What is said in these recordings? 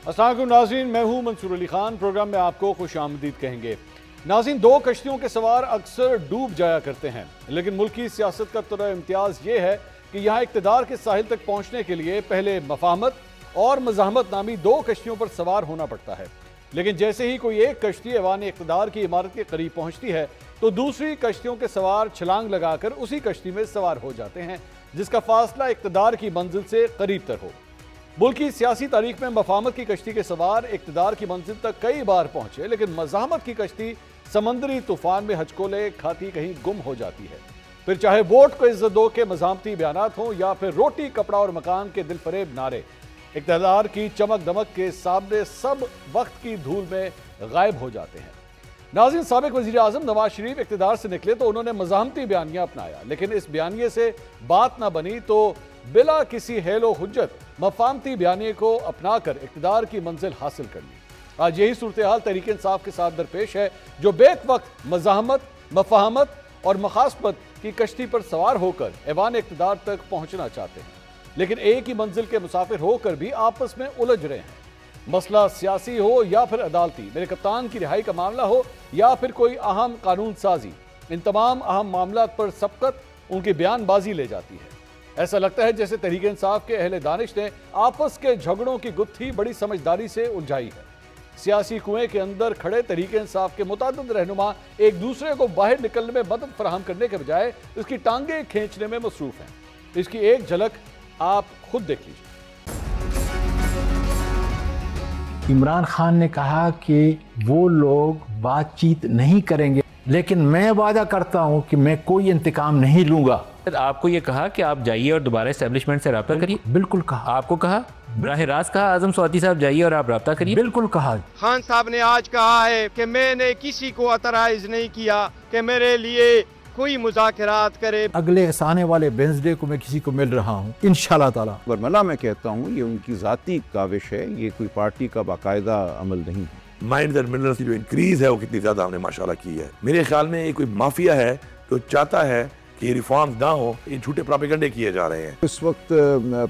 السلام علیکم ناظرین، میں ہوں منصور علی خان۔ پروگرام میں آپ کو خوش آمدید کہیں گے۔ ناظرین، دو کشتیوں کے سوار اکثر ڈوب جایا کرتے ہیں، لیکن ملکی سیاست کا طرح امتیاز یہ ہے کہ یہاں اقتدار کے ساحل تک پہنچنے کے لیے پہلے مفاہمت اور مزاحمت نامی دو کشتیوں پر سوار ہونا پڑتا ہے۔ لیکن جیسے ہی کوئی ایک کشتی ایوان اقتدار کی عمارت کے قریب پہنچتی ہے تو دوسری کشتیوں کے سوار چھلانگ لگا کر اسی کشتی میں سوار ہو جاتے ہیں جس کا فاصلہ اقتدار کی منزل سے قریب تر ہو۔ ملک کی سیاسی تاریخ میں مفاہمت کی کشتی کے سوار اقتدار کی منزل تک کئی بار پہنچے، لیکن مزاحمت کی کشتی سمندری طوفان میں ہچکولے کھاتی کہیں گم ہو جاتی ہے۔ پھر چاہے ووٹ کو عزت دو کے مزاحمتی بیانات ہوں یا پھر روٹی کپڑا اور مکان کے دل فریب نعرے، اقتدار کی چمک دمک کے سامنے سب وقت کی دھول میں غائب ہو جاتے ہیں۔ ناظرین، سابق وزیر اعظم نواز شریف اقتدار سے نکلے تو انہوں نے مزاحمتی بیانیہ اپنایا، لیکن اس بیانیے سے بات نہ بنی تو بلا کسی حیل و حجت مفاہمتی بیانیے کو اپنا کر اقتدار کی منزل حاصل کر لی۔ آج یہی صورتحال تحریک انصاف کے ساتھ درپیش ہے، جو بیک وقت مزاحمت، مفاہمت اور مخاصمت کی کشتی پر سوار ہو کر ایوان اقتدار تک پہنچنا چاہتے ہیں، لیکن ایک ہی منزل کے مسافر ہو کر بھی آپس میں الجھ رہے ہیں۔ مسئلہ سیاسی ہو یا پھر عدالتی، میرے کپتان کی رہائی کا معاملہ ہو یا پھر کوئی اہم قانون سازی، ان تمام اہم معاملات پر سبقت ان کی بیان بازی لے جاتی ہے۔ ایسا لگتا ہے جیسے تحریک انصاف کے اہل دانش نے آپس کے جھگڑوں کی گتھی بڑی سمجھداری سے الجھائی ہے۔ سیاسی کنویں کے اندر کھڑے تحریک انصاف کے متعدد رہنما ایک دوسرے کو باہر نکلنے میں مدد فراہم کرنے کے بجائے اس کی ٹانگیں کھینچنے میں مصروف ہیں۔ اس کی ایک جھلک آپ خود دیکھ لیجیے۔ عمران خان نے کہا کہ وہ لوگ بات چیت نہیں کریں گے، لیکن میں وعدہ کرتا ہوں کہ میں کوئی انتقام نہیں لوں گا۔ آپ کو یہ کہا کہ آپ جائیے اور دوبارہ اسٹیبلشمنٹ سے رابطہ کریے؟ بالکل کہا۔ آپ کو کہا براہ راست کہا اعظم سعودی صاحب جائیے اور آپ رابطہ کریے؟ بالکل کہا۔ خان صاحب نے آج کہا ہے کہ میں نے کسی کو اعتراض نہیں کیا کہ میرے لیے کوئی مذاکرات کرے۔ اگلے آنے والے وینسڈے کو میں کسی کو مل رہا ہوں انشاءاللہ تعالی۔ برملا میں کہتا ہوں یہ ان کی ذاتی کاوش ہے، یہ کوئی پارٹی کا باقاعدہ عمل نہیں ہے۔ مائنڈز اینڈ منرلز کی جو انکریز ہے وہ کتنی زیادہ ہم نے ماشاءاللہ کی ہے۔ میرے خیال میں یہ کوئی مافیا ہے جو چاہتا ہے کہ یہ ریفارمز نہ ہو، یہ جھوٹے پراپیگنڈے کیے جا رہے ہیں۔ اس وقت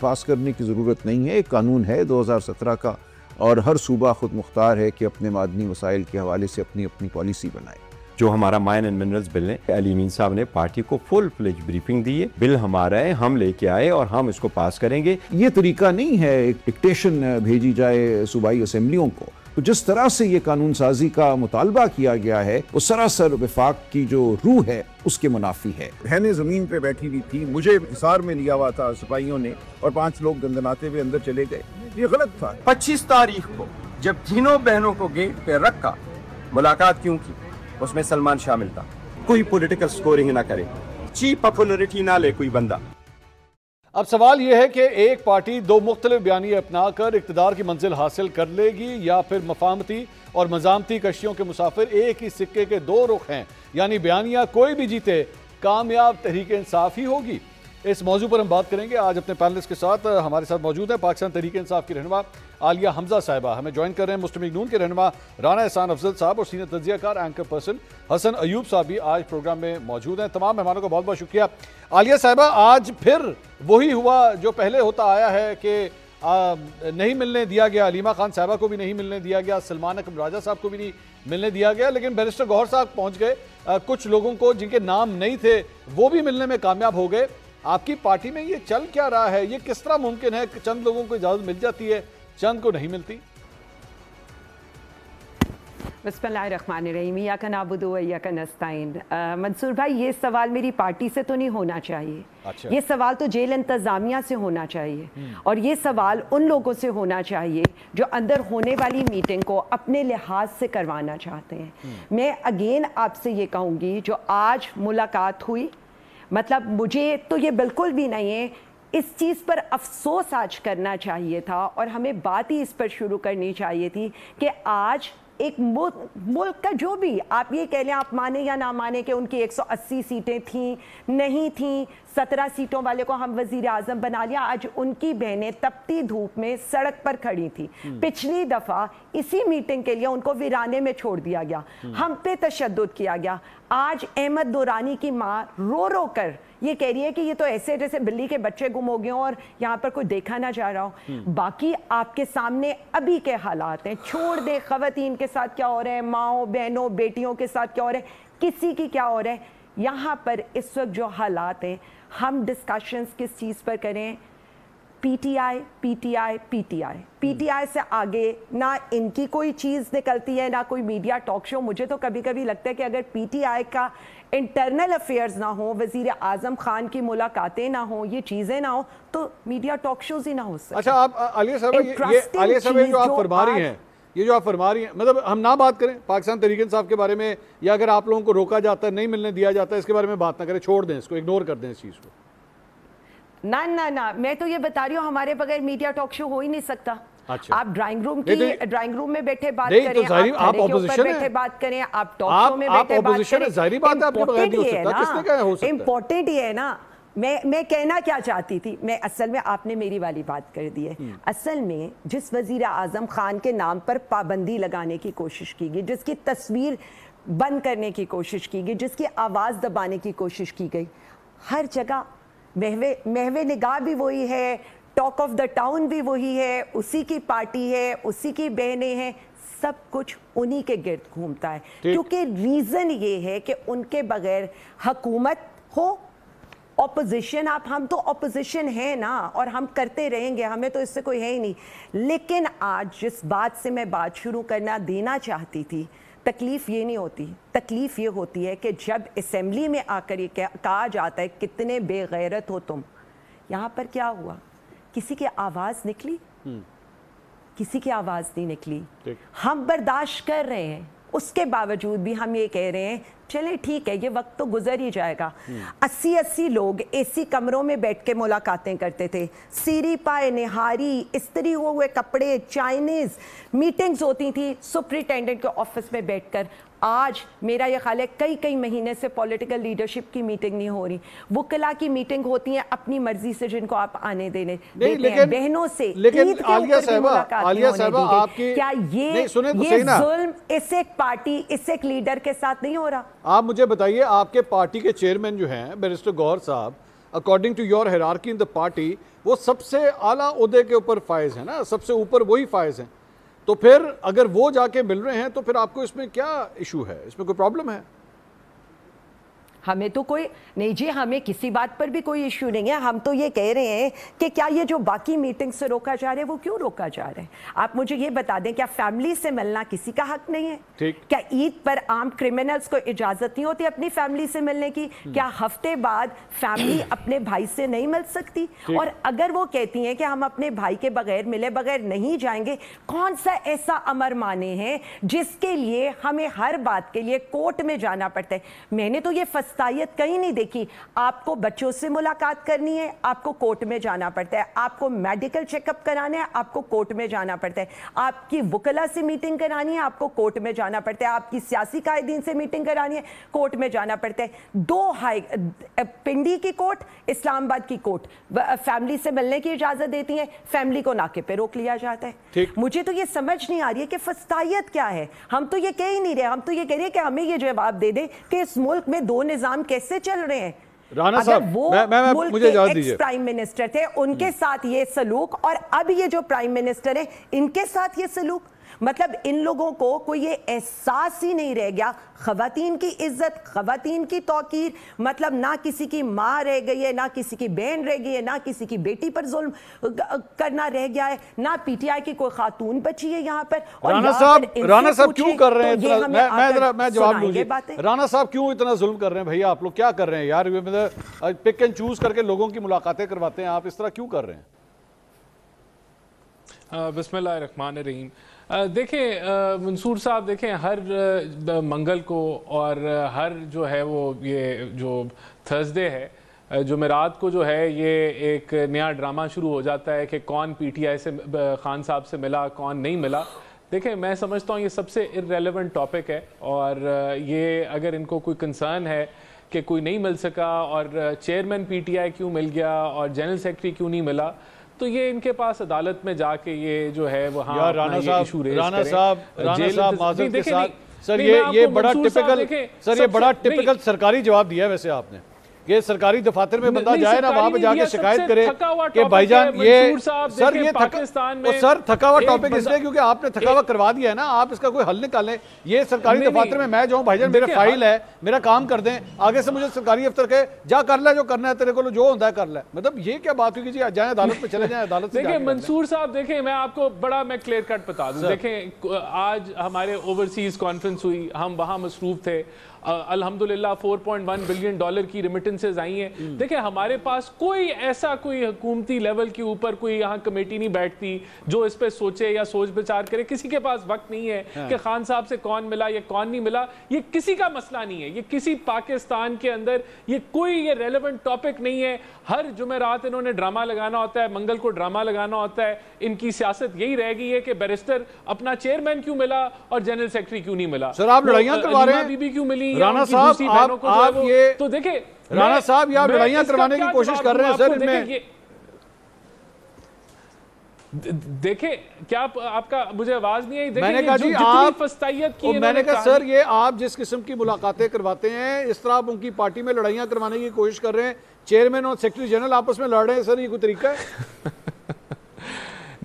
پاس کرنے کی ضرورت نہیں ہے، ایک قانون ہے 2017 کا، اور ہر صوبہ خود مختار ہے کہ اپنے معدنی وسائل کے حوالے سے اپنی اپنی پالیسی بنائے۔ جو ہمارا مائن اینڈ منرلز بل ہے، علی امین صاحب نے پارٹی کو فل فلیج بریفنگ دی ہے، بل ہمارا ہے، ہم لے کے آئے اور ہم اس کو پاس کریں گے۔ یہ طریقہ نہیں ہے ایک ڈکٹیشن بھیجی جائے صوبائی اسمبلیوں کو۔ تو جس طرح سے یہ قانون سازی کا مطالبہ کیا گیا ہے وہ سراسر وفاق کی جو روح ہے اس کے منافی ہے۔ بہنیں زمین پہ بیٹھی ہوئی تھی، مجھے حصار میں لیا ہوا تھا سپاہیوں نے، اور 5 لوگ گندناتے ہوئے اندر چلے گئے۔ یہ غلط تھا۔ 25 تاریخ کو جب تینوں بہنوں کو گیٹ پہ رکھا، ملاقات کیوں کی؟ اس میں سلمان شامل تھا۔ کوئی پولیٹیکل سکورنگ نہ کرے، چیپ پاپولرٹی نہ لے کوئی بندہ۔ اب سوال یہ ہے کہ ایک پارٹی دو مختلف بیانیے اپنا کر اقتدار کی منزل حاصل کر لے گی یا پھر مفاہمتی اور مزاحمتی کشتیوں کے مسافر ایک ہی سکے کے دو رخ ہیں، یعنی بیانیہ کوئی بھی جیتے کامیاب تحریک انصاف ہی ہوگی۔ اس موضوع پر ہم بات کریں گے آج اپنے پینلسٹ کے ساتھ۔ ہمارے ساتھ موجود ہیں پاکستان تحریک انصاف کی رہنما عالیہ حمزہ صاحبہ، ہمیں جوائن کر رہے ہیں مسلم لیگ نون کے رہنما رانا احسان افضل صاحب، اور سینئر تجزیہ کار اینکر پرسن حسن ایوب صاحب بھی آج پروگرام میں موجود ہیں۔ تمام مہمانوں کا بہت بہت شکریہ۔ عالیہ صاحبہ، آج پھر وہی ہوا جو پہلے ہوتا آیا ہے کہ نہیں ملنے دیا گیا، علیمہ خان صاحبہ کو بھی نہیں ملنے دیا گیا، سلمان اکرم راجہ صاحب کو بھی نہیں ملنے دیا گیا، لیکن بیرسٹر گوہر صاحب پہنچ گئے، کچھ لوگوں کو جن کے نام نہیں تھے وہ بھی ملنے میں کامیاب ہو گئے۔ آپ کی پارٹی میں یہ چل کیا رہا ہے؟ یہ کس طرح ممکن ہے کہ چند لوگوں کو اجازت مل جاتی ہے، چند کو نہیں ملتی؟ بسم اللہ الرحمن الرحیم، ایاک نعبد و ایاک نستعین۔ منصور بھائی، یہ سوال میری پارٹی سے تو نہیں ہونا چاہیے، یہ سوال تو جیل انتظامیہ سے ہونا چاہیے، اور یہ سوال ان لوگوں سے ہونا چاہیے جو اندر ہونے والی میٹنگ کو اپنے لحاظ سے کروانا چاہتے ہیں۔ میں اگین آپ سے یہ کہوں گی، جو آج ملاقات ہوئی، مطلب مجھے تو یہ بالکل بھی نہیں ہے، اس چیز پر افسوس آج کرنا چاہیے تھا، اور ہمیں بات ہی اس پر شروع کرنی چاہیے تھی کہ آج ایک ملک کا جو بھی آپ یہ کہہ لیں، آپ مانے یا نہ مانے کہ ان کی 180 سیٹیں تھیں نہیں تھیں، 17 سیٹوں والے کو ہم وزیر اعظم بنا لیا، آج ان کی بہنیں تپتی دھوپ میں سڑک پر کھڑی تھی۔ پچھلی دفعہ اسی میٹنگ کے لیے ان کو ویرانے میں چھوڑ دیا گیا، ہم پہ تشدد کیا گیا۔ آج احمد دورانی کی ماں رو رو کر یہ کہہ رہی ہے کہ یہ تو ایسے جیسے بلی کے بچے گم ہو گئے ہوں اور یہاں پر کوئی دیکھا نہ جا رہا ہو. باقی آپ کے سامنے ابھی کے حالات ہیں. چھوڑ دیں خواتین کے ساتھ کیا ہو رہا ہے, ماؤں بہنوں بیٹیوں کے ساتھ کیا ہو رہا ہے, کسی کی کیا ہو رہا ہے. یہاں پر اس وقت جو حالات ہیں, ہم ڈسکشنز کس چیز پر کریں؟ P T I P T I P T I P T I سے آگے نہ ان کی کوئی چیز نکلتی ہے, نہ کوئی میڈیا ٹاک شو. مجھے تو کبھی کبھی لگتا ہے کہ اگر پی ٹی آئی کا انٹرنل افیئرز نہ ہوں, وزیر اعظم خان کی ملاقاتیں نہ ہوں, یہ چیزیں نہ ہوں, تو میڈیا ٹاک شوز ہی نہ ہو سکتے. اچھا آپ عالیہ صاحب جو آپ فرما رہی ہیں, یہ جو آپ فرما رہی ہیں, مطلب ہم نہ بات کریں پاکستان تحریک انصاف کے بارے میں, یا اگر آپ لوگوں کو روکا جاتا ہے, نہیں ملنے دیا جاتا ہے, اس کے بارے میں بات نہ کریں, چھوڑ دیں اس کو, اگنور کر دیں اس چیز کو؟ نہ میں تو یہ بتا رہی ہوں, ہمارے بغیر میڈیا ٹاک شو ہو ہی نہیں سکتا. آپ ڈرائنگ روم میں بیٹھے بات کریں, آپ کھڑے کے اوپر بیٹھے بات کریں, آپ ٹاک شو میں بیٹھے بات کریں. امپورٹنٹ یہ ہے نا, میں کہنا کیا چاہتی تھی, میں اصل میں آپ نے میری والی بات کر دی ہے. اصل میں جس وزیر اعظم خان کے نام پر پابندی لگانے کی کوشش کی گئی, جس کی تصویر بند کرنے کی کوشش کی گئی, جس کی آواز دبانے کی کوشش کی گئی, ہر جگہ محو نگاہ بھی وہی ہے, ٹاک آف دا ٹاؤن بھی وہی ہے, اسی کی پارٹی ہے, اسی کی بہنیں ہیں, سب کچھ انہی کے گرد گھومتا ہے. کیونکہ ریزن یہ ہے کہ ان کے بغیر حکومت ہو, اپوزیشن, ہم تو اپوزیشن ہیں نا, اور ہم کرتے رہیں گے, ہمیں تو اس سے کوئی ہے ہی نہیں. لیکن آج جس بات سے میں بات شروع کرنا دینا چاہتی تھی, تکلیف یہ نہیں ہوتی, تکلیف یہ ہوتی ہے کہ جب اسمبلی میں آ کر یہ کہا جاتا ہے کتنے بے غیرت ہو تم. یہاں پر کیا ہوا, کسی کی آواز نکلی؟ کسی کی آواز نہیں نکلی. ہم برداشت کر رہے ہیں, اس کے باوجود بھی ہم یہ کہہ رہے ہیں چلے ٹھیک ہے, یہ وقت تو گزر ہی جائے گا. 80 لوگ اے کمروں میں بیٹھ کے ملاقاتیں کرتے تھے, سیری پائے نہاری, استری ہوئے کپڑے, چائنیز میٹنگز ہوتی تھیں سپرنٹینڈنٹ کے آفس میں بیٹھ کر. آج میرا یہ خیال ہے کئی مہینے سے پولیٹیکل لیڈرشپ کی میٹنگ نہیں ہو رہی, وکلا کی میٹنگ ہوتی ہیں اپنی مرضی سے, جن کو آپ آنے دیتے ہیں, بہنوں سے عید کے اوپر بھی ملاقات ہونے دی. کیا یہ ظلم اس ایک پارٹی, اس ایک لیڈر کے ساتھ نہیں ہو رہا؟ آپ مجھے بتائیے, آپ کے پارٹی کے چیئرمین جو ہیں بیرسٹر گوہر صاحب, according to your hierarchy in the party, وہ سب سے اعلیٰ عہدے کے اوپر فائز ہیں نا, سب سے اوپر وہی فائز ہیں. تو پھر اگر وہ جا کے مل رہے ہیں تو پھر آپ کو اس میں کیا ایشو ہے, اس میں کوئی پرابلم ہے؟ ہمیں تو کوئی نہیں جی, ہمیں کسی بات پر بھی کوئی ایشو نہیں ہے. ہم تو یہ کہہ رہے ہیں کہ کیا یہ جو باقی میٹنگ سے روکا جا رہا ہے وہ کیوں روکا جا رہا ہے؟ آپ مجھے یہ بتا دیں, کیا فیملی سے ملنا کسی کا حق نہیں ہے؟ کیا عید پر عام کرمنلز کو اجازت نہیں ہوتی اپنی فیملی سے ملنے کی؟ کیا ہفتے بعد فیملی اپنے بھائی سے نہیں مل سکتی؟ اور اگر وہ کہتی ہیں کہ ہم اپنے بھائی کے بغیر ملے بغیر نہیں جائیں گے, کون سا ایسا امر مانے ہیں جس کے لیے ہمیں ہر بات کے لیے کورٹ میں جانا پڑتا ہے؟ میں نے تو یہ کہیں نہیں دیکھی. آپ کو بچوں سے ملاقات کرنی ہے, آپ کو کورٹ میں جانا پڑتا ہے. آپ کو میڈیکل چیک اپ کرانا ہے, آپ کو کورٹ میں جانا پڑتا ہے. آپ کی وکلا سے میٹنگ کرانی ہے, آپ کو کورٹ میں جانا پڑتا ہے. آپ کی سیاسی قائدین سے میٹنگ کرانی ہے, کورٹ میں جانا پڑتا ہے. پنڈی کی کورٹ, اسلام آباد کی کورٹ فیملی سے ملنے کی اجازت دیتی ہیں, فیملی کو ناکے پہ روک لیا جاتا ہے. مجھے تو یہ سمجھ نہیں آ رہی ہے کہ فسطائیت کیا ہے. ہم تو یہ کہہ ہی نہیں رہے, ہم تو یہ کہہ رہے ہیں کہ ہمیں یہ جواب دے دیں کہ اس ملک میں دو نظام کیسے چل رہے ہیں. رانا صاحب, وہ ملک کے ایکس پرائم منسٹر تھے, ان کے ساتھ یہ سلوک, اور اب یہ جو پرائم منسٹر ہیں ان کے ساتھ یہ سلوک, مطلب ان لوگوں کو کوئی یہ احساس ہی نہیں رہ گیا خواتین کی عزت, خواتین کی توقیر. مطلب نہ کسی کی ماں رہ گئی ہے, نہ کسی کی بہن رہ گئی ہے, نہ کسی کی بیٹی پر ظلم کرنا رہ گیا ہے, نہ پی ٹی آئی کی کوئی خاتون بچی ہے یہاں پر. رانا صاحب کیوں کر رہے ہیں, میں جواب لوں گی, رانا صاحب کیوں اتنا ظلم کر رہے ہیں بھیا؟ آپ لوگ کیا کر رہے ہیں یار؟ پک اینڈ چوز کر کے لوگوں کی ملاقاتیں کرواتے ہیں, آپ اس طرح کیوں کر رہے ہیں؟ بسم اللہ الرحمن الرحیم. دیکھیں منصور صاحب, دیکھیں ہر منگل کو اور ہر جو ہے وہ یہ جو تھرسڈے ہے, جمعرات کو جو ہے یہ ایک نیا ڈرامہ شروع ہو جاتا ہے کہ کون پی ٹی آئی سے خان صاحب سے ملا, کون نہیں ملا. دیکھیں میں سمجھتا ہوں یہ سب سے irrelevant ٹاپک ہے, اور یہ اگر ان کو کوئی کنسرن ہے کہ کوئی نہیں مل سکا اور چیئرمین پی ٹی آئی کیوں مل گیا اور جنرل سیکرٹری کیوں نہیں ملا, تو یہ ان کے پاس عدالت میں جا کے یہ جو ہے وہ ہاں ایشو ریز کریں. سر یہ بڑا ٹپیکل سرکاری جواب دیا ہے ویسے آپ نے. کہ سرکاری دفاتر میں بندہ جائے نا وہاں پہ جا کے شکایت کرے کہ بھائی جان یہ سر یہ تھکا ہوا ٹاپک اس لیے کیونکہ آپ نے تھکا ہوا کروا دیا ہے نا, آپ اس کا کوئی حل نکالیں. یہ سرکاری دفاتر میں جاؤں بھائی جان میرا فائل ہے, میرا کام کر دیں, آگے سے مجھے سرکاری افسر کہے جا کر لے جو کرنا ہے تیرے کو, جو ہوتا ہے کر لے. مطلب یہ کیا بات ہوئی کہ جی جائیں عدالت میں چلے جائیں عدالت سے. دیکھیں منصور صاحب, دیکھیں میں آپ کو بڑا میں کلیئر کٹ بتا دوں. دیکھیں آج ہمارے اوورسیز کانفرنس ہوئی, ہم وہاں مصروف تھے, الحمدللہ 4.1 بلین ڈالر کی ریمیٹنسز آئی ہیں. دیکھیں ہمارے پاس کوئی ایسا کوئی حکومتی لیول کے اوپر کوئی یہاں کمیٹی نہیں بیٹھتی جو اس پہ سوچے یا سوچ بچار کرے. کسی کے پاس وقت نہیں ہے کہ خان صاحب سے کون ملا یا کون نہیں ملا, یہ کسی کا مسئلہ نہیں ہے. یہ کسی پاکستان کے اندر یہ کوئی یہ ریلیونٹ ٹاپک نہیں ہے. ہر جمعرات انہوں نے ڈرامہ لگانا ہوتا ہے, منگل کو ڈرامہ لگانا ہوتا ہے. ان کی سیاست یہی رہ گئی ہے کہ بیرسٹر اپنا چیئرمین کیوں ملا اور جنرل سیکرٹری کیوں نہیں ملا. سر آپ لڑائیاں کروا رہے ہیں, بی بی کیوں ملی, رانا صاحب آپ یہ تو دیکھیں رانا صاحب یہ آپ لڑائیاں کروانے کی کوشش کر رہے ہیں سر. ان میں دیکھیں کیا آپ کا مجھے آواز نہیں آئی. میں نے کہا جی آپ, میں نے کہا سر یہ آپ جس قسم کی ملاقاتیں کرواتے ہیں اس طرح آپ ان کی پارٹی میں لڑائیاں کروانے کی کوشش کر رہے ہیں. چیئرمین اور سیکرٹری جنرل آپس میں لڑ رہے ہیں سر, یہ کوئی طریقہ ہے؟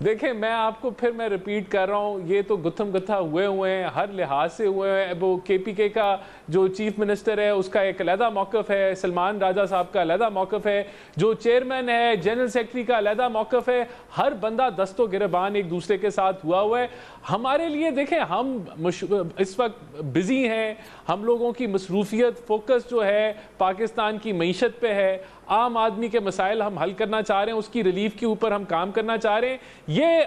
دیکھیں میں آپ کو پھر میں ریپیٹ کر رہا ہوں, یہ تو گتھم گتھا ہوئے ہیں, ہر لحاظ سے ہوئے ہیں. وہ کے پی کے کا جو چیف منسٹر ہے اس کا ایک علیحدہ موقف ہے, سلمان راجہ صاحب کا علیحدہ موقف ہے, جو چیئرمین ہے جنرل سیکرٹری کا علیحدہ موقف ہے. ہر بندہ دست و گریبان ایک دوسرے کے ساتھ ہوا ہے. ہمارے لیے دیکھیں ہم اس وقت بزی ہیں, ہم لوگوں کی مصروفیت فوکس جو ہے پاکستان کی معیشت پہ ہے. عام آدمی کے مسائل ہم حل کرنا چاہ رہے ہیں, اس کی ریلیف کے اوپر ہم کام کرنا چاہ رہے ہیں. یہ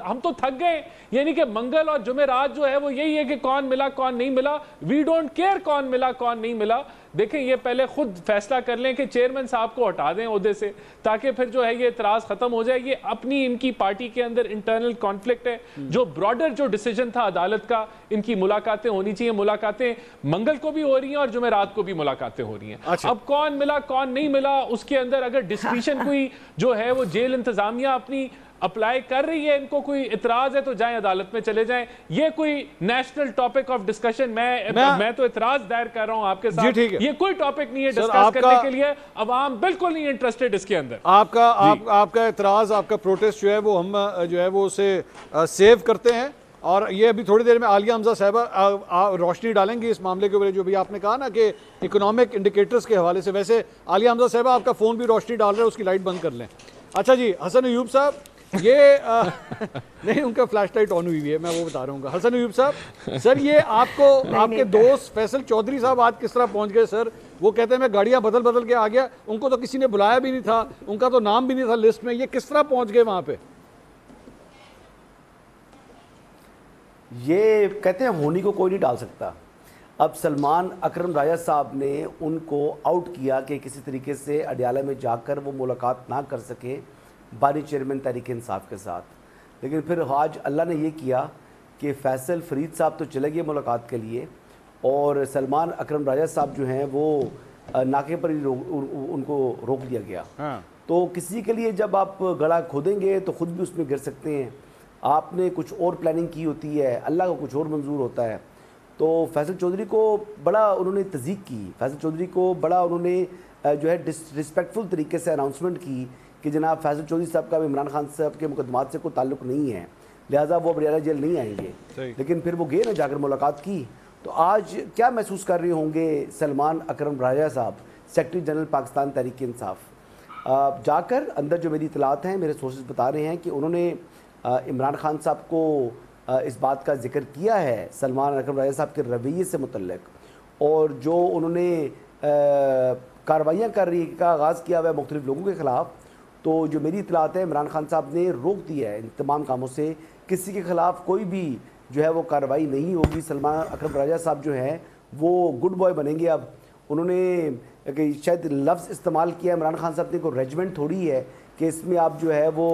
ہم تو تھک گئے, یعنی کہ منگل اور جمعرات جو ہے وہ یہی ہے کہ کون ملا کون نہیں ملا. وی ڈونٹ کیئر کون ملا کون نہیں ملا. دیکھیں یہ پہلے خود فیصلہ کر لیں کہ چیئرمین صاحب کو ہٹا دیں عہدے سے, تاکہ پھر جو ہے یہ اعتراض ختم ہو جائے. یہ اپنی ان کی پارٹی کے اندر انٹرنل کانفلکٹ ہے. جو براڈر جو ڈیسیجن تھا عدالت کا, ان کی ملاقاتیں ہونی چاہیے. ملاقاتیں منگل کو بھی ہو رہی ہیں اور جمعرات کو بھی ملاقاتیں ہو رہی ہیں. اب کون ملا کون نہیں ملا اس کے اندر اگر ڈسکریشن کوئی جو ہے وہ جیل انتظامیہ اپنی اپلائی کر رہی ہے, ان کو کوئی اعتراض ہے تو جائیں عدالت میں چلے جائیں. یہ کوئی نیشنل ٹاپک آف ڈسکشن میں تو اعتراض دائر کر رہا ہوں آپ کے ساتھ. یہ کوئی ٹاپک نہیں ہے ڈسکس کرنے کے لیے, عوام بالکل نہیں انٹرسٹڈ اس کے اندر. آپ کا اعتراض, آپ کا پروٹیسٹ جو ہے وہ ہم جو ہے وہ اسے سیو کرتے ہیں. اور یہ ابھی تھوڑی دیر میں عالیہ حمزہ صاحبہ روشنی ڈالیں گی اس معاملے کے اوپر جو بھی آپ نے کہا نا کہ اکنامک انڈیکیٹرز کے حوالے سے. ویسے عالیہ حمزہ صاحبہ آپ کا فون بھی روشنی ڈال رہا ہے, اس کی لائٹ بند کر لیں. اچھا جی حسن ایوب صاحب, یہ نہیں ان کا فلیش لائٹ آن ہوئی ہے, میں وہ بتا رہا ہوں. حسن ایوب صاحب سر یہ آپ کو آپ کے دوست فیصل چودھری صاحب آج کس طرح پہنچ گئے سر؟ وہ کہتے ہیں میں گاڑیاں بدل کے آ گیا, ان کو تو کسی نے بلایا بھی نہیں تھا, ان کا تو نام بھی نہیں تھا لسٹ میں. یہ کس طرح پہنچ گئے وہاں پہ؟ یہ کہتے ہیں ہونی کو کوئی نہیں ڈال سکتا. اب سلمان اکرم راجہ صاحب نے ان کو آؤٹ کیا کہ کسی طریقے سے اڈیالہ میں جا کر وہ ملاقات نہ کر سکے بانی چیئرمین تحریک انصاف کے ساتھ. لیکن پھر آج اللہ نے یہ کیا کہ فیصل فرید صاحب تو چلے گئے ملاقات کے لیے, اور سلمان اکرم راجہ صاحب جو ہیں وہ ناکے پر ہی ان کو روک دیا گیا. تو کسی کے لیے جب آپ گڑھا کھودیں گے تو خود بھی اس میں گر سکتے ہیں. آپ نے کچھ اور پلاننگ کی ہوتی ہے, اللہ کا کچھ اور منظور ہوتا ہے. تو فیصل چودھری کو بڑا انہوں نے تذیق کی, فیصل چودھری کو بڑا انہوں نے جو ہے ڈسپیکٹفل طریقے سے اناؤنسمنٹ کی کہ جناب فیصل چودھری صاحب کا عمران خان صاحب کے مقدمات سے کوئی تعلق نہیں ہے, لہٰذا وہ اڈیالہ جیل نہیں آئیں گے. لیکن پھر وہ گئے نا, جا کر ملاقات کی. تو آج کیا محسوس کر رہے ہوں گے سلمان اکرم راجہ صاحب, سیکرٹری جنرل پاکستان تحریک انصاف, جا کر اندر جو میری اطلاعات ہیں, میرے سورسز بتا رہے ہیں کہ انہوں نے عمران خان صاحب کو اس بات کا ذکر کیا ہے سلمان اکرم راجہ صاحب کے رویے سے متعلق, اور جو انہوں نے کارروائیاں کا آغاز کیا ہوا ہے مختلف لوگوں کے خلاف. تو جو میری اطلاعات ہے عمران خان صاحب نے روک دیا ہے ان تمام کاموں سے, کسی کے خلاف کوئی بھی جو ہے وہ کارروائی نہیں ہوگی. سلمان اکرم راجہ صاحب جو ہیں وہ گڈ بوائے بنیں گے. اب انہوں نے شاید لفظ استعمال کیا عمران خان صاحب نے, کوئی ریجمنٹ تھوڑی ہے کہ اس میں آپ جو ہے وہ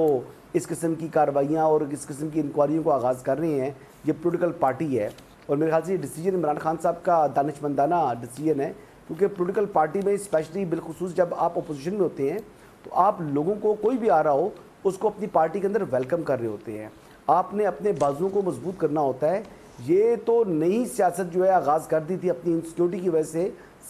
اس قسم کی کارروائیاں اور اس قسم کی انکوائریوں کو آغاز کر رہے ہیں. یہ پولیٹیکل پارٹی ہے, اور میرے خیال سے یہ ڈیسیجن عمران خان صاحب کا دانشمندانہ ڈیسیجن ہے, کیونکہ پولیٹیکل پارٹی میں اسپیشلی بالخصوص جب آپ اپوزیشن میں ہوتے ہیں تو آپ لوگوں کو کوئی بھی آ رہا ہو اس کو اپنی پارٹی کے اندر ویلکم کر رہے ہوتے ہیں. آپ نے اپنے بازوؤں کو مضبوط کرنا ہوتا ہے. یہ تو نئی سیاست جو ہے آغاز کر دی تھی اپنی انسیکیورٹی کی وجہ سے.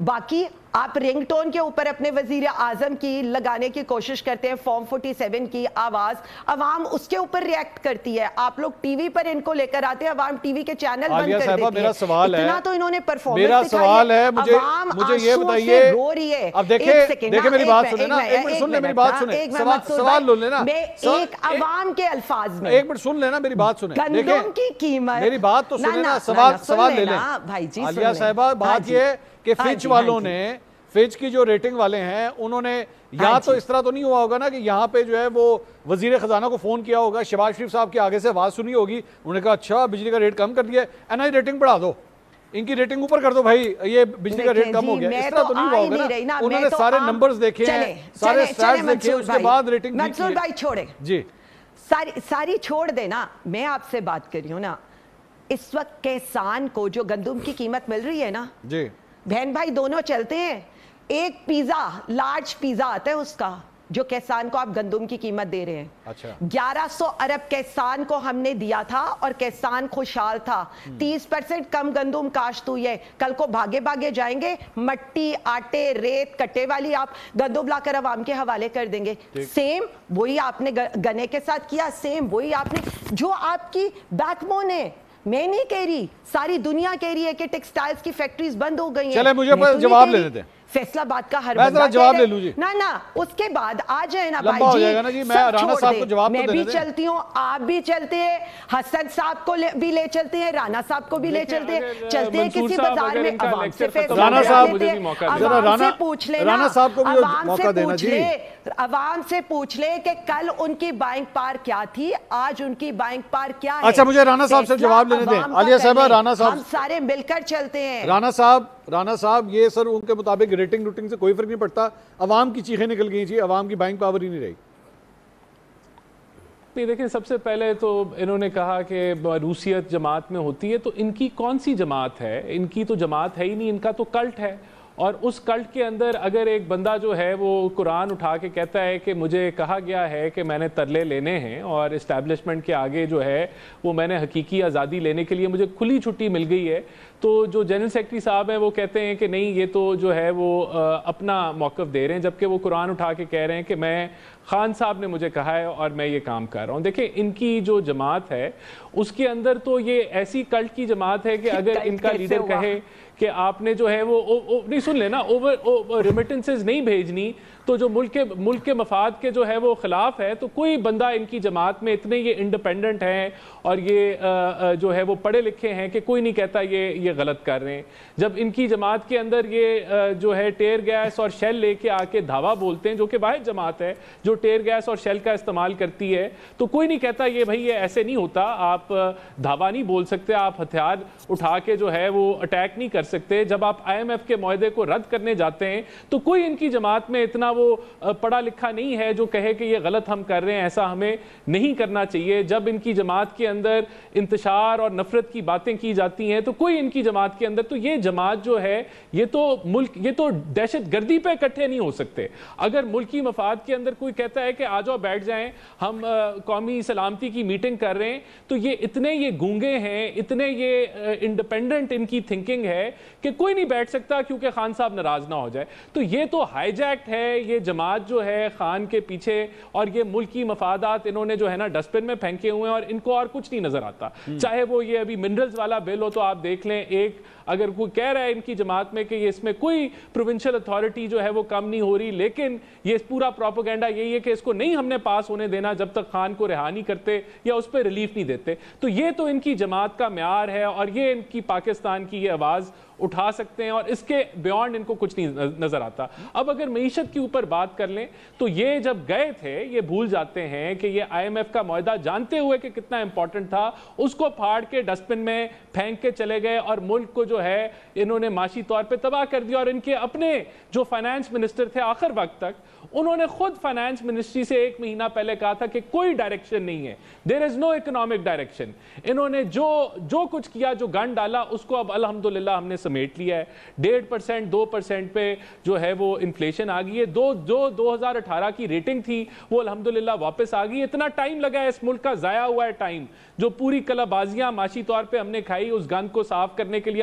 باقی آپ رنگ ٹون کے اوپر اپنے وزیر اعظم کی لگانے کی کوشش کرتے ہیں فارم 47 کی آواز, عوام اس کے اوپر ریئیکٹ کرتی ہے. آپ لوگ ٹی وی پر ان کو لے کر آتے ہیں, عوام ٹی وی کے چینل بند کر دیتی ہے. میرا سوال ہے, اتنا تو انہوں نے پرفارمنس میرا سوال ہے, مجھے یہ بتائیے, رو رہی ہے. اب دیکھیں میری بات سنیں نا, ایک منٹ سن لیں میری بات سنیں, سوال لو لینا, ایک عوام کے الفاظ میں ایک منٹ سن لینا میری بات سنیں, گندم کی قیمت, میری بات تو سنیں نا, سوال لے لیں. عالیہ صاحبہ بات یہ کہ فچ والوں نے, فچ کی جو ریٹنگ والے ہیں انہوں نے یا تو اس طرح تو نہیں ہوا ہوگا نا کہ یہاں پہ جو ہے وہ وزیر خزانہ کو فون کیا ہوگا, شہباز شریف صاحب کے آگے سے آواز سنی ہوگی, انہوں نے کہا اچھا بجلی کا ریٹ کم کر دیا ہے, این آئی ریٹنگ بڑھا دو, ان کی ریٹنگ اوپر کر دو بھائی, یہ بجلی کا ریٹ کم ہو گیا. اس طرح تو نہیں ہوا ہوگا نا, انہوں نے سارے نمبرز دیکھے ہیں, سارے سٹیٹس دیکھے, اس کے بعد ریٹنگ کی. منصور بھائی چھوڑے, جی ساری چھوڑ دے نا, میں آپ سے بات کر رہی ہوں نا. اس وقت کسان کو جو گندم کی قیمت مل رہی ہے نا, جی بہن بھائی دونوں چلتے ہیں, ایک پیزا, لارج پیزا آتا ہے اس کا, جو کسان کو آپ گندم کی قیمت دے رہے ہیں. اچھا 1100 ارب کسان کو ہم نے دیا تھا اور کسان خوشحال تھا. 30% کم گندم کاشت ہوئی ہے. کل کو بھاگے جائیں گے, مٹی, آٹے, ریت, کٹے والی آپ گندم لا کر عوام کے حوالے کر دیں گے. سیم وہی آپ نے گنے کے ساتھ کیا, سیم وہی آپ نے, جو آپ کی بیک بون ہے. میں نہیں کہہ رہی, ساری دنیا کہہ رہی ہے کہ ٹیکسٹائلز کی فیکٹریز بند ہو گئی ہیں. چلے مجھے جواب لے لیتے ہیں. فیصلہ بات کا ہر بندہ جواب لے لوں جی. نا اس کے بعد آ جائے نا لمبا ہو جائے گا نا جی, میں رانا صاحب کو جواب میں بھی چلتی ہوں, آپ بھی چلتے ہیں, حسن صاحب کو بھی لے چلتے ہیں, رانا صاحب کو بھی لے چلتے ہیں, چلتے ہیں کسی بازار میں, عوام سے فیصلہ لیتے ہیں, عوام سے پوچھ لے نا, عوام سے پوچھ لے کہ کل ان کی بائنگ پار کیا تھی, آج ان کی بائنگ پار کیا ہے. اچھا مجھے رانا صاحب سے جواب لینے دیں. عالیہ صاحبہ, رانا صاحب, ہم سارے مل کر چلتے ہیں. رانا صاحب یہ سر ان کے مطابق ریٹنگ روٹنگ سے کوئی فرق نہیں پڑتا, عوام کی چیخیں نکل گئی تھی, عوام کی بائنگ پاور ہی نہیں رہی. دیکھیں سب سے پہلے تو انہوں نے کہا کہ روسیت جماعت میں ہوتی ہے, تو ان کی کون سی جماعت ہے؟ ان کی تو جماعت ہے ہی نہیں, ان کا تو کلٹ ہے. اور اس کلٹ کے اندر اگر ایک بندہ جو ہے وہ قرآن اٹھا کے کہتا ہے کہ مجھے کہا گیا ہے کہ میں نے ترلے لینے ہیں اور اسٹیبلشمنٹ کے آگے جو ہے وہ میں نے حقیقی آزادی لینے کے لیے مجھے کھلی چھٹی مل گئی ہے, تو جو جنرل سیکرٹری صاحب ہیں وہ کہتے ہیں کہ نہیں یہ تو جو ہے وہ اپنا موقف دے رہے ہیں, جبکہ وہ قرآن اٹھا کے کہہ رہے ہیں کہ میں خان صاحب نے مجھے کہا ہے اور میں یہ کام کر رہا ہوں. دیکھیں ان کی جو جماعت ہے اس کے اندر تو یہ ایسی کلٹ کی جماعت ہے کہ اگر ان کا لیڈر کہے کہ آپ نے جو ہے وہ نہیں سن لینا, ریمیٹنسز نہیں بھیجنی, تو جو ملک کے مفاد کے جو ہے وہ خلاف ہے, تو کوئی بندہ ان کی جماعت میں اتنے یہ انڈیپینڈنٹ ہیں اور یہ جو ہے وہ پڑھے لکھے ہیں کہ کوئی نہیں کہتا یہ غلط کر رہے ہیں. جب ان کی جماعت کے اندر یہ جو ہے ٹیئر گیس اور شیل لے کے آ کے دھاوا بولتے ہیں, جو کہ واحد جماعت ہے جو ٹیئر گیس اور شیل کا استعمال کرتی ہے, تو کوئی نہیں کہتا یہ بھائی یہ ایسے نہیں ہوتا, آپ دھاوا نہیں بول سکتے, آپ ہتھیار اٹھا کے جو ہے وہ اٹیک نہیں کر سکتے. جب آپ آئی ایم ایف کے معاہدے کو رد کرنے جاتے ہیں تو کوئی ان کی جماعت میں اتنا وہ پڑھا لکھا نہیں ہے جو کہے کہ یہ غلط ہم کر رہے ہیں, ایسا ہمیں نہیں کرنا چاہیے. جب ان کی جماعت کے اندر انتشار اور نفرت کی باتیں کی جاتی ہیں تو کوئی ان کی جماعت کے اندر, تو یہ جماعت جو ہے یہ تو دہشت گردی پہ اکٹھے نہیں ہو سکتے. اگر ملکی مفاد کے اندر کوئی کہتا ہے کہ آ جاؤ بیٹھ جائیں ہم قومی سلامتی کی میٹنگ کر رہے ہیں, تو یہ اتنے یہ گونگے ہیں, اتنے یہ انڈیپینڈنٹ ان کی تھنکنگ ہے کہ کوئی نہیں بیٹھ سکتا کیونکہ خان صاحب ناراض نہ ہو جائے. تو یہ تو ہائی جیکٹ ہے یہ جماعت جو ہے خان کے پیچھے, اور یہ ملکی مفادات انہوں نے جو ہے نا ڈسٹ بن میں پھینکے ہوئے ہیں اور ان کو اور کچھ نہیں نظر آتا. چاہے وہ یہ ابھی منرلز والا بل ہو, تو آپ دیکھ لیں, ایک اگر کوئی کہہ رہا ہے ان کی جماعت میں کہ یہ اس میں کوئی پروونشل اتھارٹی جو ہے وہ کم نہیں ہو رہی, لیکن یہ پورا پروپیگنڈا یہی ہے کہ اس کو نہیں ہم نے پاس ہونے دینا جب تک خان کو رہا نہیں کرتے یا اس پہ ریلیف نہیں دیتے. تو یہ تو ان کی جماعت کا معیار ہے اور یہ ان کی پاکستان کی یہ آواز اٹھا سکتے ہیں, اور اس کے بیونڈ ان کو کچھ نہیں نظر آتا. اب اگر معیشت کے اوپر بات کر لیں تو یہ جب گئے تھے یہ بھول جاتے ہیں کہ یہ آئی ایم ایف کا معاہدہ جانتے ہوئے کہ کتنا امپورٹنٹ تھا اس کو پھاڑ کے ڈسٹ بن میں پھینک کے چلے گئے اور ملک کو جو ہے انہوں نے معاشی طور پہ تباہ کر دیا. اور ان کے اپنے جو فائنانس منسٹر تھے آخر وقت تک انہوں نے خود فائنانس منسٹری سے 1 مہینہ پہلے کہا تھا کہ کوئی ڈائریکشن نہیں ہے, دیر از نو اکنامک ڈائریکشن. انہوں نے جو کچھ کیا, جو گن ڈالا, اس کو اب الحمدللہ ہم نے سمیٹ لیا ہے. 1.5% 2% پہ جو ہے وہ انفلیشن آ گئی ہے. 2018 کی ریٹنگ تھی وہ الحمدللہ واپس آ گئی. اتنا ٹائم لگا ہے, اس ملک کا ضائع ہوا ہے ٹائم, جو پوری کلا بازیاں معاشی طور پہ ہم نے کھائی اس گند کو صاف کرنے کے لیے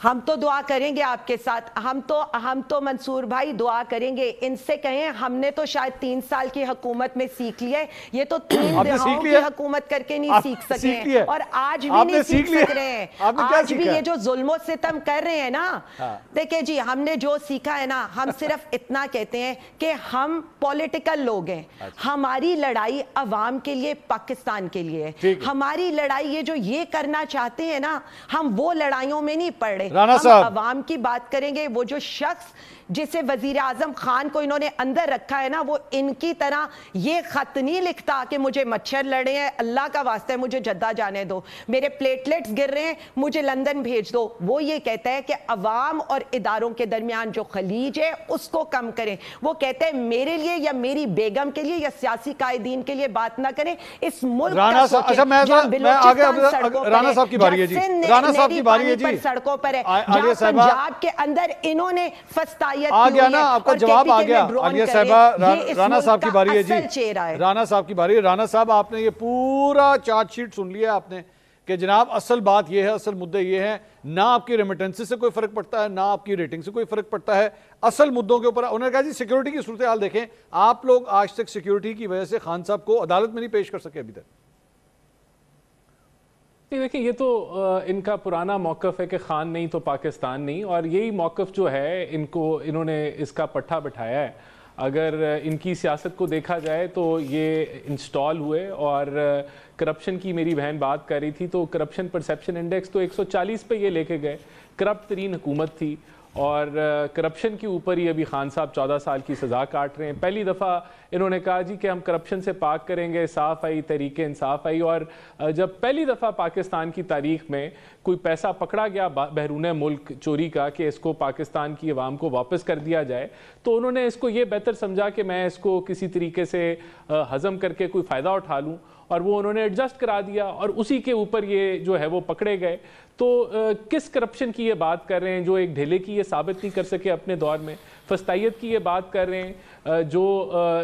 ہم تو دعا کریں گے آپ کے ساتھ, ہم تو منصور بھائی دعا کریں گے. ان سے کہیں ہم نے تو شاید 3 سال کی حکومت میں سیکھ لیا ہے, یہ تو 3 دہاؤں کی حکومت کر کے نہیں سیکھ سکے ہیں, اور آج بھی نہیں سیکھ سک رہے ہیں. آج بھی یہ جو ظلم و ستم کر رہے ہیں نا, دیکھیں جی ہم نے جو سیکھا ہے نا, ہم صرف اتنا کہتے ہیں کہ ہم پولیٹیکل لوگ ہیں, ہماری لڑائی عوام کے لیے, پاکستان کے لیے. ہماری لڑائی یہ جو یہ کرنا چاہتے ہیں نا, ہم وہ لڑائیوں میں نہیں پڑ رہے. ہم عوام کی بات کریں گے. وہ جو شخص جسے وزیر اعظم خان کو انہوں نے اندر رکھا ہے نا, وہ ان کی طرح یہ خط نہیں لکھتا کہ مجھے مچھر لڑے ہیں, اللہ کا واسطہ ہے مجھے جدہ جانے دو, میرے پلیٹلیٹس گر رہے ہیں مجھے لندن بھیج دو. وہ یہ کہتا ہے کہ عوام اور اداروں کے درمیان جو خلیج ہے اس کو کم کریں. وہ کہتے ہیں میرے لیے یا میری بیگم کے لیے یا سیاسی قائدین کے لیے بات نہ کریں, اس ملک کا سوچیں. رانا صاحب کی باری ہے جی, رانا صاحب کی باری ہے جی, سڑکوں پر ہے, جہاں پنجاب کے اندر انہوں نے فستائی آ گیا نا, آپ کا جواب آ گیا. عالیہ صاحبہ, رانا صاحب کی باری ہے جی, رانا صاحب کی باری ہے. رانا صاحب آپ نے یہ پورا چارٹ شیٹ سن لیا آپ نے کہ جناب اصل بات یہ ہے, اصل مدعے یہ ہیں, نہ آپ کی ریمیٹنس سے کوئی فرق پڑتا ہے, نہ آپ کی ریٹنگ سے کوئی فرق پڑتا ہے, اصل مدوں کے اوپر. انہوں نے کہا جی سیکیورٹی کی صورتحال دیکھیں, آپ لوگ آج تک سیکیورٹی کی وجہ سے خان صاحب کو عدالت میں نہیں پیش کر سکے ابھی تک. دیکھیں یہ تو ان کا پرانا موقف ہے کہ خان نہیں تو پاکستان نہیں, اور یہی موقف جو ہے انہوں نے اس کا پٹھا بٹھایا ہے. اگر ان کی سیاست کو دیکھا جائے تو یہ انسٹال ہوئے, اور کرپشن کی میری بہن بات کر رہی تھی, تو کرپشن پرسیپشن انڈیکس تو 140 پہ یہ لے کے گئے. کرپٹ ترین حکومت تھی, اور کرپشن کے اوپر ہی ابھی خان صاحب 14 سال کی سزا کاٹ رہے ہیں. پہلی دفعہ انہوں نے کہا جی کہ ہم کرپشن سے پاک کریں گے, صاف آئی, تحریک انصاف آئی. اور جب پہلی دفعہ پاکستان کی تاریخ میں کوئی پیسہ پکڑا گیا بیرون ملک چوری کا کہ اس کو پاکستان کی عوام کو واپس کر دیا جائے, تو انہوں نے اس کو یہ بہتر سمجھا کہ میں اس کو کسی طریقے سے ہضم کر کے کوئی فائدہ اٹھا لوں, اور وہ انہوں نے ایڈجسٹ کرا دیا, اور اسی کے اوپر یہ جو ہے وہ پکڑے گئے. تو کس کرپشن کی یہ بات کر رہے ہیں جو ایک ڈھیلے کی یہ ثابت نہیں کر سکے اپنے دور میں؟ فستائیت کی یہ بات کر رہے ہیں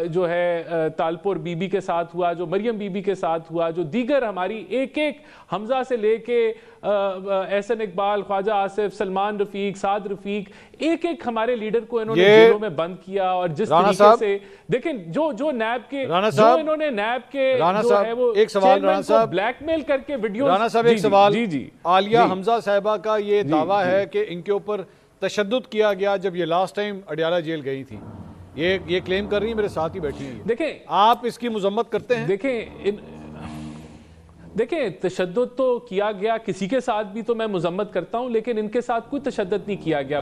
جو ہے تالپور بی بی کے ساتھ ہوا, جو مریم بی بی کے ساتھ ہوا, جو دیگر ہماری ایک ایک حمزہ سے لے کے احسن اقبال, خواجہ آصف, سلمان رفیق, سعد رفیق, ایک ایک ہمارے لیڈر کو انہوں نے جیلوں میں بند کیا. اور جس طریقے سے دیکھیں جو نیب کے جو انہوں نے نیب کے جو ہے وہ چیئرمین کو بلیک میل کر کے ویڈیوز. رانا صاحب ایک سوال, عالیہ حمزہ صاحبہ کا یہ دعویٰ ہے کہ ان کے اوپر تشدد کیا گیا جب یہ لاسٹ ٹائم اڈیالہ جیل گئی تھی, یہ کلیم کر رہی ہیں, میرے ساتھ ہی بیٹھی ہیں. دیکھیں آپ اس کی مذمت کرتے ہیں؟ دیکھیں تشدد تو کیا گیا, کسی کے ساتھ بھی تو میں مذمت کرتا ہوں, لیکن ان کے ساتھ کوئی تشدد نہیں کیا گیا.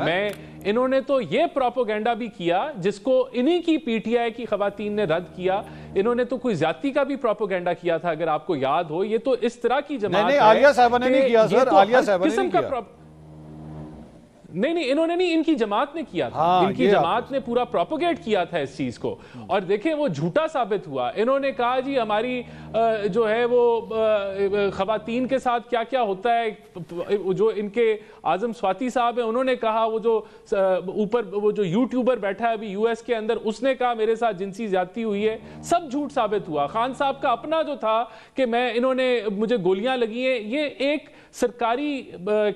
انہوں نے تو یہ پروپیگنڈا بھی کیا جس کو انہی کی پی ٹی آئی کی خواتین نے رد کیا. انہوں نے تو کوئی زیادتی کا بھی پروپیگنڈا کیا تھا, اگر آپ کو یاد ہو. یہ تو اس طرح کی جماعت ہے. عالیہ صاحبہ نے نہیں کیا سر, عالیہ صاحبہ نے نہیں کیا. نہیں انہوں نے نہیں, ان کی جماعت نے کیا تھا. ان کی جماعت نے پورا پروپیگیٹ کیا تھا اس چیز کو, اور دیکھیں وہ جھوٹا ثابت ہوا. انہوں نے کہا جی ہماری جو ہے وہ خواتین کے ساتھ کیا کیا ہوتا ہے. جو ان کے اعظم سواتی صاحب ہیں, انہوں نے کہا وہ جو اوپر وہ جو یوٹیوبر بیٹھا ہے ابھی یو ایس کے اندر, اس نے کہا میرے ساتھ جنسی زیادتی ہوئی ہے. سب جھوٹ ثابت ہوا. خان صاحب کا اپنا جو تھا کہ انہوں نے مجھے گولیاں لگی ہیں, یہ ایک سرکاری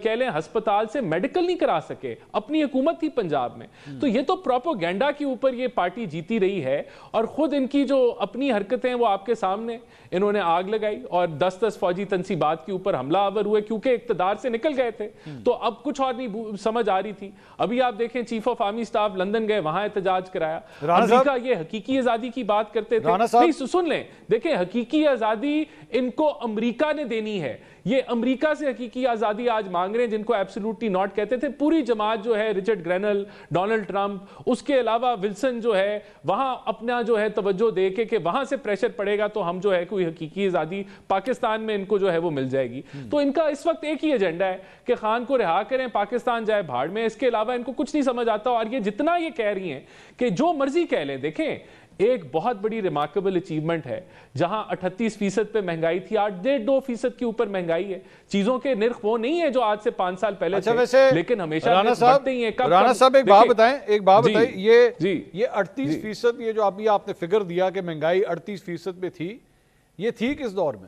کہہ لیں ہسپتال سے میڈیکل نہیں کرا سکے, اپنی حکومت تھی پنجاب میں. تو یہ تو پروپیگنڈا کے اوپر یہ پارٹی جیتی رہی ہے, اور خود ان کی جو اپنی حرکتیں وہ آپ کے سامنے. انہوں نے آگ لگائی اور 10 فوجی تنصیبات کے اوپر حملہ آور ہوئے کیونکہ اقتدار سے نکل گئے تھے. تو اب کچھ اور نہیں سمجھ آ رہی تھی. ابھی آپ دیکھیں chief of army staff London گئے, وہاں احتجاج کرایا. امریکہ یہ حقیقی آزادی کی بات کرتے تھے. نہیں سن لیں, دیکھیں حقیقی آزادی ان کو امریکہ نے دینی ہے. یہ امریکہ سے حقیقی آزادی آج مانگ رہے ہیں, جن کو ایبسولوٹلی ناٹ کہتے تھے. پوری جماعت جو ہے رچرڈ گرینل, ڈونلڈ ٹرمپ, اس کے علاوہ ولسن جو ہے وہاں اپنا جو ہے توجہ دے کے کہ وہاں سے پریشر پڑے گا تو ہم جو ہے کوئی حقیقی آزادی پاکستان میں ان کو جو ہے وہ مل جائے گی. تو ان کا اس وقت ایک ہی ایجنڈا ہے کہ خان کو رہا کریں, پاکستان جائے بھاڑ میں. اس کے علاوہ ان کو کچھ نہیں سمجھ آتا. اور یہ جتنا یہ کہہ رہی ہیں کہ جو مرضی کہہ لیں, دیکھیں ایک بہت بڑی ریمارکیبل اچیومنٹ ہے. جہاں 38% پہ مہنگائی تھی, 8.2% کے اوپر مہنگائی ہے. چیزوں کے نرخ وہ نہیں ہے جو آج سے 5 سال پہلے تھے, لیکن ہمیشہ بڑھتے ہی ہیں. رانا صاحب ایک بات بتائیں, یہ 38%, یہ جو ابھی آپ نے فگر دیا کہ مہنگائی 38% پہ تھی, یہ تھی کس دور میں؟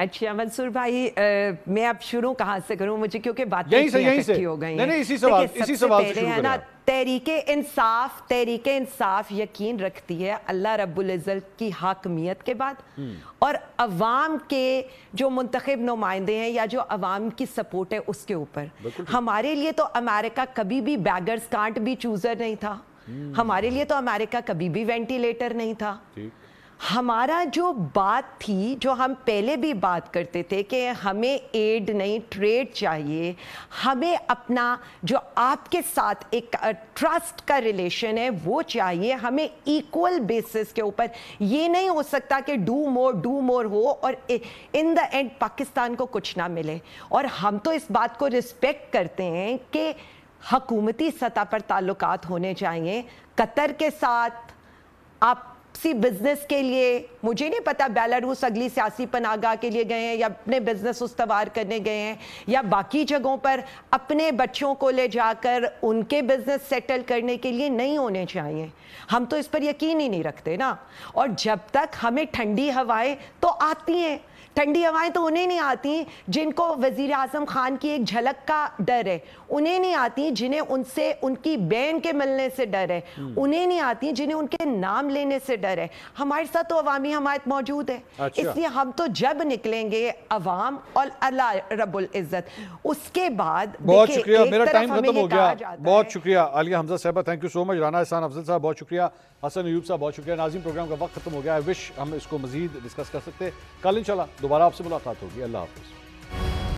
اچھا منصور بھائی میں اب شروع کہاں سے کروں, مجھے کیونکہ باتیں اکٹھی ہو گئی ہیں. نہیں اسی سوال سے شروع کریں. تحریک انصاف یقین رکھتی ہے اللہ رب العزت کی حاکمیت کے بعد اور عوام کے جو منتخب نمائندے ہیں یا جو عوام کی سپورٹ ہے اس کے اوپر. ہمارے لیے تو امریکہ کبھی بھی بیگرز کانٹ بھی چوزر نہیں تھا, ہمارے لیے تو امریکہ کبھی بھی وینٹیلیٹر نہیں تھا. ہمارا جو بات تھی, جو ہم پہلے بھی بات کرتے تھے کہ ہمیں ایڈ نہیں ٹریڈ چاہیے, ہمیں اپنا جو آپ کے ساتھ ایک ٹرسٹ کا ریلیشن ہے وہ چاہیے, ہمیں ایکول بیسس کے اوپر. یہ نہیں ہو سکتا کہ ڈو مور ہو اور ان دا اینڈ پاکستان کو کچھ نہ ملے. اور ہم تو اس بات کو رسپیکٹ کرتے ہیں کہ حکومتی سطح پر تعلقات ہونے چاہیے. قطر کے ساتھ آپ بزنس کے لیے, مجھے نہیں پتا بیلاروس اگلی سیاسی پناہ گاہ کے لیے گئے ہیں یا اپنے بزنس استوار کرنے گئے ہیں یا باقی جگہوں پر اپنے بچوں کو لے جا کر ان کے بزنس سیٹل کرنے کے لیے نہیں ہونے چاہیے. ہم تو اس پر یقین ہی نہیں رکھتے نا. اور جب تک ہمیں ٹھنڈی ہوائیں تو آتی ہیں, ٹھنڈی ہوائیں تو انہیں نہیں آتی جن کو وزیر اعظم خان کی ایک جھلک کا ڈر ہے, انہیں نہیں آتی جنہیں ان سے ان کی بین کے ملنے سے ڈر ہے, انہیں نہیں آتی جنہیں ان کے نام لینے سے ڈر ہے. ہمارے ساتھ تو عوامی حمایت موجود ہے. اس لیے ہم تو جب نکلیں گے عوام اور اللہ رب العزت, اس کے بعد. بہت شکریہ, میرا ٹائم ختم ہو گیا. بہت شکریہ عالیہ حمزہ صاحبہ, تھینک یو سو مچ. رانا احسان افضل صاحب بہت شکریہ, حسن ایوب صاحب بہت شکریہ. ناظرین پروگرام کا وقت ختم ہو گیا ہے. وش ہم اس کو مزید ڈسکس کر سکتے, کل انشاءاللہ دوبارہ آپ سے ملاقات ہوگی. اللہ حافظ.